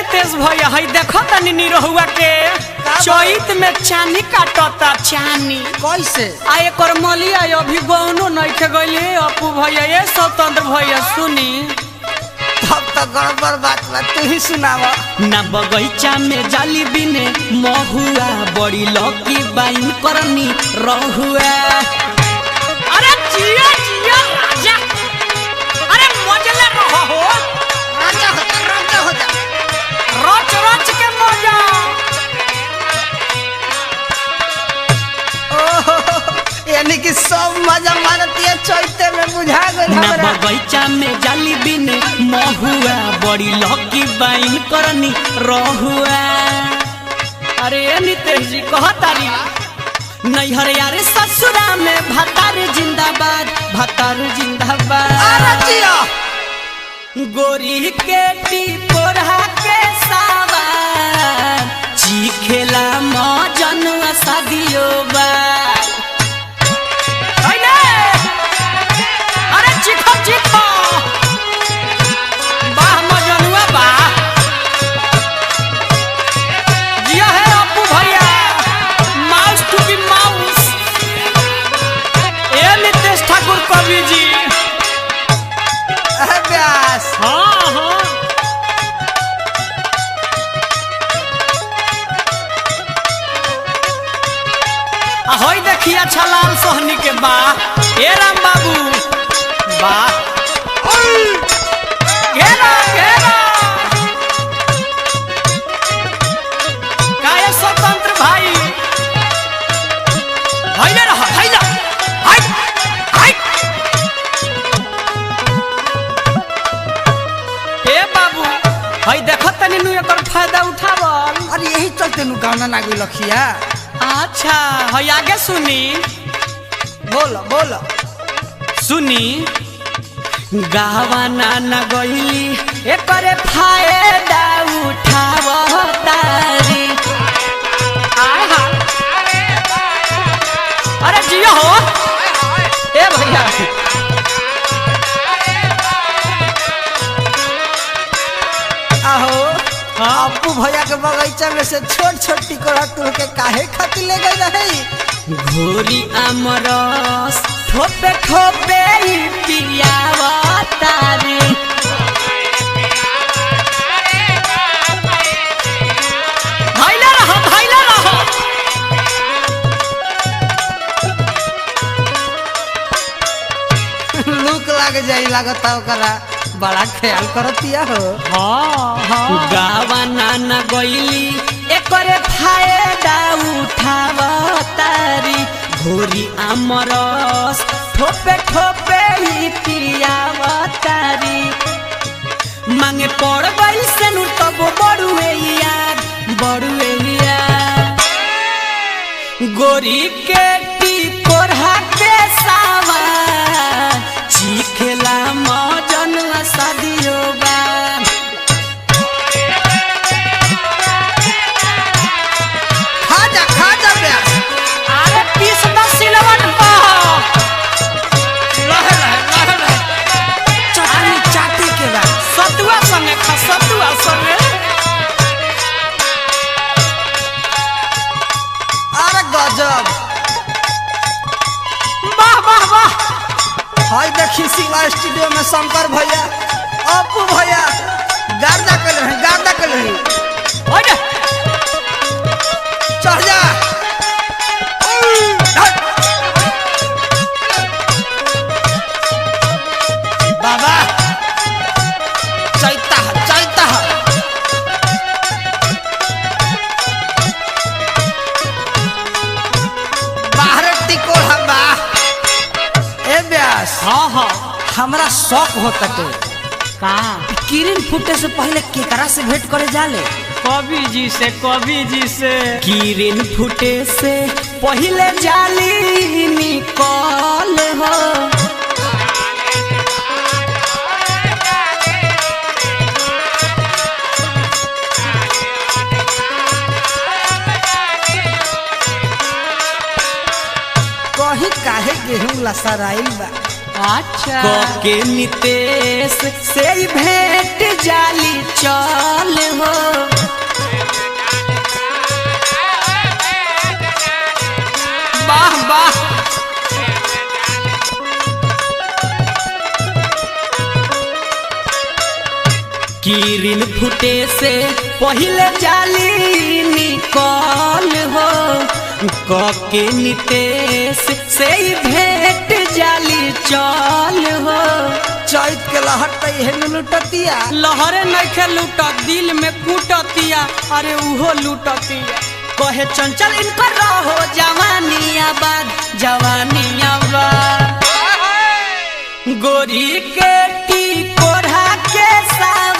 नितेश भैया हई देखो तनी निरहुआ के चैत में चानी काटता चानी कैसे आ एकर मलिया अभी गौनो नइखे गइले अपू भैया ये स्वतंत्र भैया सुनी तब तो गड़बड़ बात बा तू ही सुनावा ना बगीचा में जाली बिने महुआ बड़ी लकी बाइन करनी रहुआ अरे जिया जिया राजा अरे मजले रहो हो राजा हो जा रच रच के मजा ओहो यानी कि सब मजा मारती है चैते में बुझा गइल ना हमरा बगीचा में जाली बिने महुआ बड़ी लकी बाइन करनी रहुआ अरे नितेश जी कहतारी नैहर यारे ससुरा में भतार जिंदाबाद अरे जिया गोरी के टिपोरा के सावन चीखेला मजन शादियो बा अरे चिखो चिखो वाह मजनुआ बा जिया है अपू भैया माउस टू बी माउस ए नितेश ठाकुर कवि जी व्यास हाँ हाँ होई देखिया छलाल सोहनी के बा ए राम बाबू बा घेरा घेरा काय स्वतंत्र भाई भइले रह भइला हाय हाय ए बाबू हई देखत तनी नु एकर फायदा उठावल अरे यही चलते नु गाना ना गई लखिया अच्छा हई आगे सुनी बोल सुनी गावा नाना गईली एकरे फायदा उठावतारी अरे जियो हो ए भैया आहो हाँ? अपू भैया के बगीचा में से छोट छोट टिकोड़ा तुल के काहे खातिर ले गई रही घोरी आमरस ठोपे ठोपे ही पियावतारी भइला रहो लूक लाग जाई लागता ओकरा बड़ा ख्याल करतिया हो गावा नाना गईली एकरे फायदा उठावतारी घोरी आमरस ठोपे ठोपे ही पियावतारी मांगे पड़ गई से नु तब बड़ुए याद गोरी के टिकोरा के सावा चीखेला मजन शादियो बा खा जा व्यास अरे पीस द सिलवन पा लहे चटनी चाटे के बाद सतुआ संगे खा सतुआ संगे अरे गजब वाह हाय देखी शिवा स्टूडियो में शंकर भैया अपू भैया गार्दा कर रहे ओए चढ़ जा बाबा चैता है बाहर टिकोड़ा बा ए व्यास हाँ हमरा शौक होता तो का किरण फूटे से पहले केकरा से भेंट करे जाले कवि जी से किरण फूटे से पहले जाली निकल हो कहीं काहे गेहूं लसराइल बा अच्छा के नितेश से भेंट जाली चल हो किरिन फुटे से पहिले जाली निकल हो कके नितेश से ही भेंट जाली चल हो। चैत के लहर तई लुटतिया लहरे नइखे लूटत दिल में कूटतिया अरे उहो लूटतिया कहे चंचल इनकर रहो जवानी आबाद जवानी आबाद गोरी के टी कोढ़ा के साव